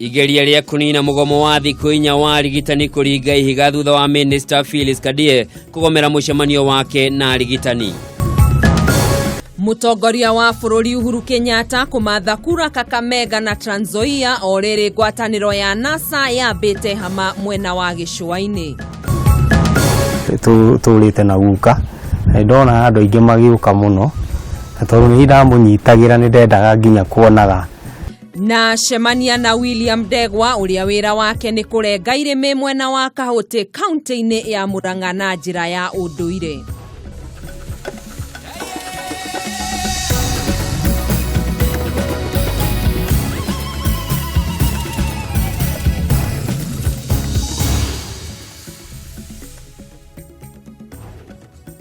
Igeria rĩa kunina mugomo wa thikũ 4 wa arigitani kũringa ihiga thutha wa Minister Phyllis Kadie kũgomera mũcemanio wake na arigitani. Mũtongoria wa bũrũri Uhuru Kenyatta kũmatha kura Kakamega na Trans Nzoia o rĩrĩ ngwatanĩro ya NASA yambĩte hama mwena wa gĩcũa-inĩ. Tũrĩte na guka ndona andũ aingĩ magĩũka mũno tondũ nĩ ndamũnyitagĩra nĩ ndendaga nginya kuonaga. Na cemania na William Degwa ũrĩa wĩra wake nĩ kũrenga irĩmĩ mwena wa Kahũtĩ kaunti-inĩ ya Murang'a na njĩra ya ũndũire.